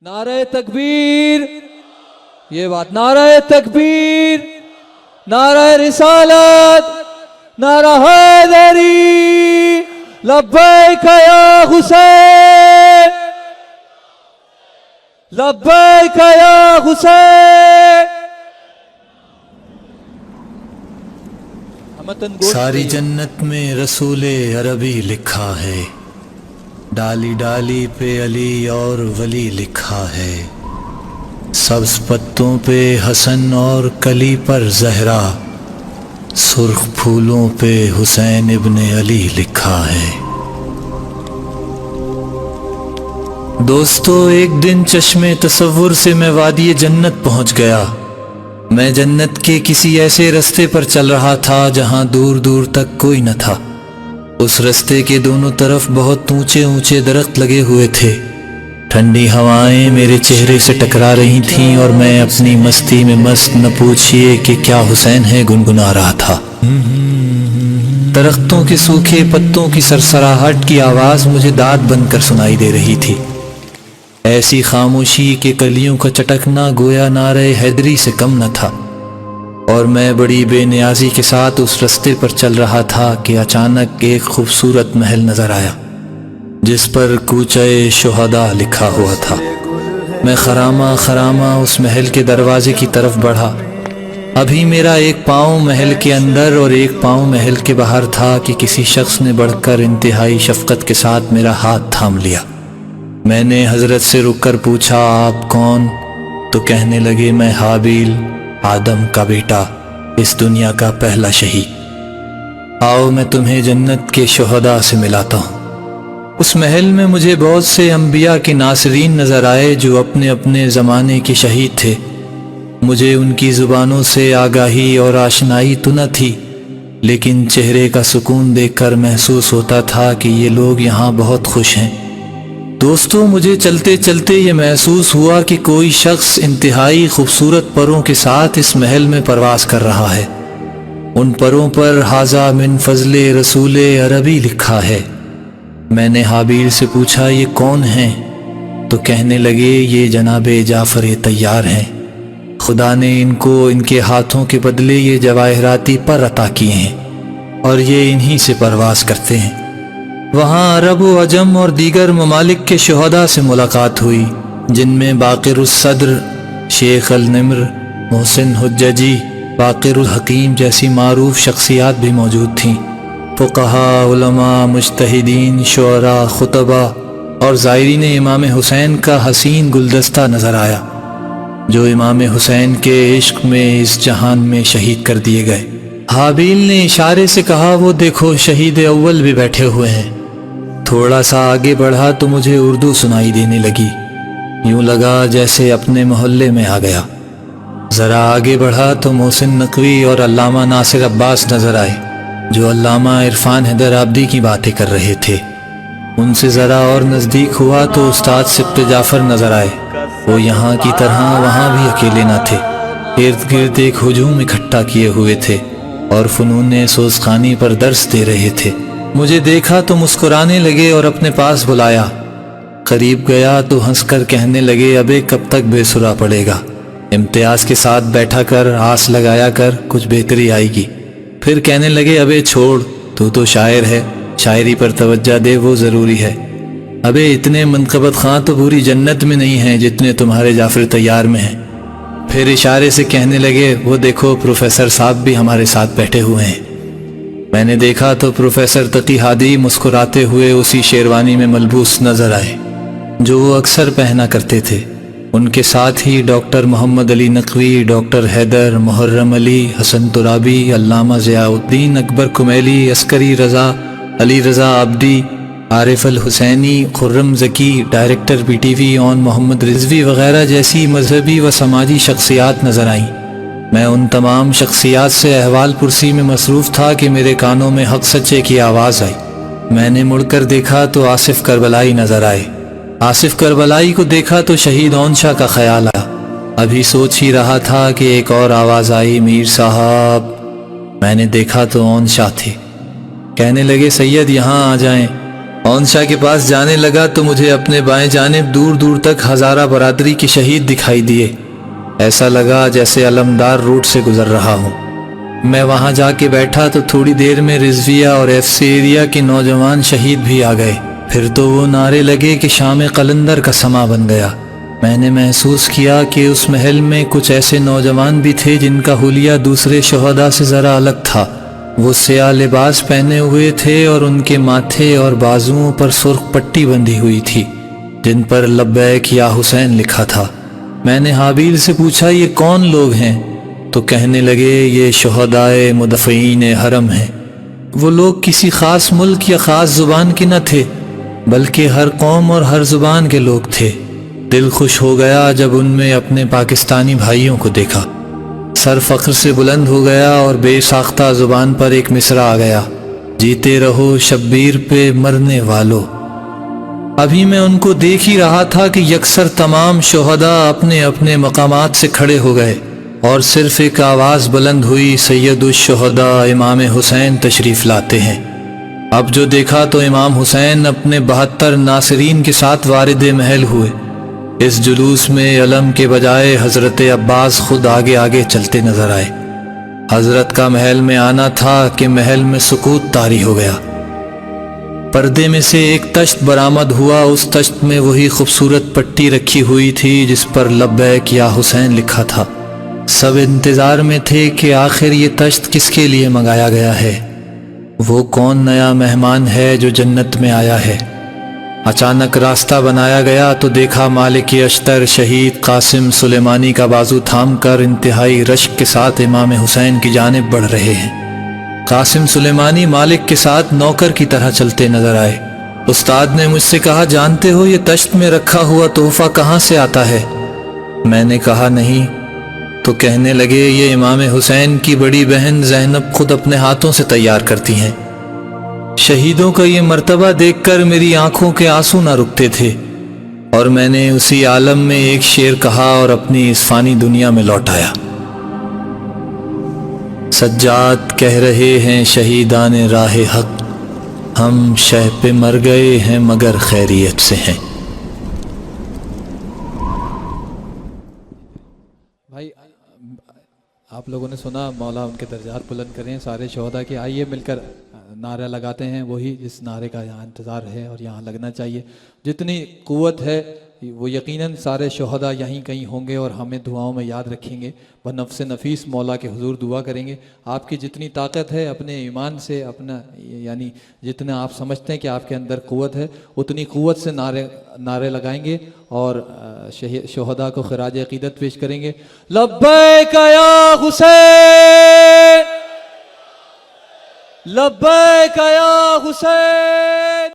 नारे तकबीर, ये बात, नारे तकबीर, नारे रिसालत, नारा हैदरी, लब्बैक या हुसैन, लब्बैक या हुसैन। सारी जन्नत में रसूले अरबी लिखा है, डाली डाली पे अली और वली लिखा है, सब्ज पत्तों पे हसन और कली पर जहरा, सुर्ख फूलों पे हुसैन इब्ने अली लिखा है। दोस्तों, एक दिन चश्मे तसव्वुर से मैं वादी जन्नत पहुंच गया। मैं जन्नत के किसी ऐसे रास्ते पर चल रहा था जहां दूर दूर तक कोई न था। उस रास्ते के दोनों तरफ बहुत ऊंचे ऊंचे दरख्त लगे हुए थे। ठंडी हवाएं मेरे चेहरे से टकरा रही थीं और मैं अपनी मस्ती में मस्त, न पूछिए कि क्या हुसैन है, गुनगुना रहा था। दरख्तों के सूखे पत्तों की सरसराहट की आवाज मुझे दाद बनकर सुनाई दे रही थी। ऐसी खामोशी के कलियों का चटकना गोया नारे हैदरी से कम न था। और मैं बड़ी बेनियाजी के साथ उस रास्ते पर चल रहा था कि अचानक एक खूबसूरत महल नजर आया जिस पर कूचे शुहदा लिखा हुआ था। मैं खरामा खरामा उस महल के दरवाजे की तरफ बढ़ा। अभी मेरा एक पाँव महल के अंदर और एक पाँव महल के बाहर था कि किसी शख्स ने बढ़कर इंतहाई शफकत के साथ मेरा हाथ थाम लिया। मैंने हजरत से रुककर पूछा, आप कौन? तो कहने लगे, मैं हाबिल, आदम का बेटा, इस दुनिया का पहला शहीद। आओ मैं तुम्हें जन्नत के शुहदा से मिलाता हूँ। उस महल में मुझे बहुत से अंबिया के नासरीन नजर आए जो अपने अपने ज़माने के शहीद थे। मुझे उनकी ज़ुबानों से आगाही और आशनाई तो न थी, लेकिन चेहरे का सुकून देखकर महसूस होता था कि ये लोग यहाँ बहुत खुश हैं। दोस्तों, मुझे चलते चलते ये महसूस हुआ कि कोई शख्स इंतहाई खूबसूरत परों के साथ इस महल में परवास कर रहा है। उन परों पर हाजा मिन फजले रसूले अरबी लिखा है। मैंने हाबिल से पूछा, ये कौन हैं? तो कहने लगे, ये जनाबे जाफर तैयार हैं। खुदा ने इनको इनके हाथों के बदले ये जवाहराती पर अता किए हैं और ये इन्हीं से परवास करते हैं। वहाँ अरब व अजम और दीगर ममालिक के शुहदा से मुलाकात हुई, जिनमें बाक़िरुस सद्र, शेख अल निम्र, मोहसिन हुज्जजी, बाक़िरुल हकीम जैसी मारूफ शख्सियात भी मौजूद थीं। फ़ुक़हा, उलमा, मुज्तहिदीन, शुअरा, खुतबा और ज़ायरीन इमाम हुसैन का हसीन गुलदस्ता नज़र आया, जो इमाम हुसैन के इश्क में इस जहान में शहीद कर दिए गए। हाबिल ने इशारे से कहा, वो देखो शहीद अव्वल भी बैठे हुए हैं। थोड़ा सा आगे बढ़ा तो मुझे उर्दू सुनाई देने लगी। यूं लगा जैसे अपने मोहल्ले में आ गया। ज़रा आगे बढ़ा तो मोहसिन नकवी और अल्लामा नासिर अब्बास नज़र आए, जो अल्लामा इरफान हैदर आबदी की बातें कर रहे थे। उनसे ज़रा और नज़दीक हुआ तो उस्ताद सिब्त जाफ़र नज़र आए। वो यहाँ की तरह वहाँ भी अकेले न थे। इर्द गिर्द एक हुजूम इकट्ठा किए हुए थे और फ़नून सोज़खानी पर दर्स दे रहे थे। मुझे देखा तो मुस्कुराने लगे और अपने पास बुलाया। करीब गया तो हंसकर कहने लगे, अबे कब तक बेसुरा पड़ेगा? इम्तियाज के साथ बैठा कर, आस लगाया कर, कुछ बेहतरी आएगी। फिर कहने लगे, अबे छोड़, तू तो शायर है, शायरी पर तवज्जो दे, वो ज़रूरी है। अबे इतने मनक़बत खां तो पूरी जन्नत में नहीं हैं जितने तुम्हारे जाफर तैयार में हैं। फिर इशारे से कहने लगे, वो देखो प्रोफेसर साहब भी हमारे साथ बैठे हुए हैं। मैंने देखा तो प्रोफेसर तकी हादी मुस्कुराते हुए उसी शेरवानी में मलबूस नजर आए जो वो अक्सर पहना करते थे। उनके साथ ही doctor Mohammad Ali Naqvi, doctor Haider, Muharram Ali, Hasan Turabi, Allama Ziauddin, Akbar Kumaili, Askari Raza, Ali Raza Abidi, Arif Al Husaini, Khurram Zaki, director PTV Aun Mohammad Rizvi वगैरह जैसी मजहबी व समाजी शख्सियात नजर आईं। मैं उन तमाम शख्सियात से अहवाल पुरसी में मसरूफ़ था कि मेरे कानों में हक सच्चे की आवाज़ आई। मैंने मुड़कर देखा तो आसिफ करबलाई नज़र आए। आसिफ करबलाई को देखा तो शहीद ओन शाह का ख्याल आया। अभी सोच ही रहा था कि एक और आवाज़ आई, मीर साहब। मैंने देखा तो ओन शाह थे। कहने लगे, सैयद यहाँ आ जाएं اونشا کے پاس جانے لگا تو مجھے اپنے بائیں جانب دور دور تک ہزارہ برادری کے شہید دکھائی دیے۔ ایسا لگا جیسے علمدار روڈ سے گزر رہا ہوں۔ میں وہاں جا کے بیٹھا تو تھوڑی دیر میں رضویہ اور ایف سی ایریا کے نوجوان شہید بھی آ گئے۔ پھر تو وہ نعرے لگے کہ شام قلندر کا سما بن گیا۔ میں نے محسوس کیا کہ اس محل میں کچھ ایسے نوجوان بھی تھے جن کا حلیہ دوسرے شہداء سے ذرا الگ تھا۔ وہ سیاہ لباس پہنے ہوئے تھے اور ان کے ماتھے اور بازوؤں پر سرخ پٹی بندھی ہوئی تھی جن پر لبیک یا حسین لکھا تھا۔ میں نے حابیل سے پوچھا یہ کون لوگ ہیں؟ تو کہنے لگے یہ شہدائے مدفعین حرم ہیں۔ وہ لوگ کسی خاص ملک یا خاص زبان کے نہ تھے بلکہ ہر قوم اور ہر زبان کے لوگ تھے۔ دل خوش ہو گیا جب ان میں اپنے پاکستانی بھائیوں کو دیکھا۔ سر فخر سے بلند ہو گیا اور بے ساختہ زبان پر ایک مصرع آ گیا، جیتے رہو شبیر پہ مرنے والو۔ ابھی میں ان کو دیکھ ہی رہا تھا کہ یکسر تمام شہداء اپنے اپنے مقامات سے کھڑے ہو گئے اور صرف ایک آواز بلند ہوئی، سید الشہداء امام حسین تشریف لاتے ہیں۔ اب جو دیکھا تو امام حسین اپنے 72 ناصرین کے ساتھ وارد محل ہوئے۔ اس جلوس میں علم کے بجائے حضرت عباس خود آگے آگے چلتے نظر آئے۔ حضرت کا محل میں آنا تھا کہ محل میں سکوت طاری ہو گیا۔ پردے میں سے ایک تشت برآمد ہوا۔ اس تشت میں وہی خوبصورت پٹی رکھی ہوئی تھی جس پر لبیک یا حسین لکھا تھا۔ سب انتظار میں تھے کہ آخر یہ تشت کس کے لیے منگایا گیا ہے، وہ کون نیا مہمان ہے جو جنت میں آیا ہے۔ اچانک راستہ بنایا گیا تو دیکھا مالک اشتر شہید قاسم سلیمانی کا بازو تھام کر انتہائی رشک کے ساتھ امام حسین کی جانب بڑھ رہے ہیں۔ قاسم سلیمانی مالک کے ساتھ نوکر کی طرح چلتے نظر آئے۔ استاد نے مجھ سے کہا جانتے ہو یہ تشت میں رکھا ہوا تحفہ کہاں سے آتا ہے؟ میں نے کہا نہیں۔ تو کہنے لگے یہ امام حسین کی بڑی بہن زینب خود اپنے ہاتھوں سے تیار کرتی ہیں۔ شہیدوں کا یہ مرتبہ دیکھ کر میری آنکھوں کے آنسو نہ رکتے تھے اور میں نے اسی عالم میں ایک شعر کہا اور اپنی اس فانی دنیا میں لوٹ آیا۔ سجاد کہہ رہے ہیں شہیدان راہ حق، ہم شہ پہ مر گئے ہیں مگر خیریت سے ہیں۔ بھائی آپ لوگوں نے سنا، مولا ان کے درجات بلند کریں سارے شہداء کے۔ آئیے مل کر نعرہ لگاتے ہیں وہی جس نعرے کا یہاں انتظار ہے اور یہاں لگنا چاہیے۔ جتنی قوت ہے وہ یقیناً سارے شہداء یہیں کہیں ہوں گے اور ہمیں دعاؤں میں یاد رکھیں گے، بنفس نفیس مولا کے حضور دعا کریں گے۔ آپ کی جتنی طاقت ہے اپنے ایمان سے، اپنا یعنی جتنا آپ سمجھتے ہیں کہ آپ کے اندر قوت ہے اتنی قوت سے نعرے لگائیں گے اور شہداء کو خراج عقیدت پیش کریں گے۔ لبیک یا حسین، لبیک یا حسین۔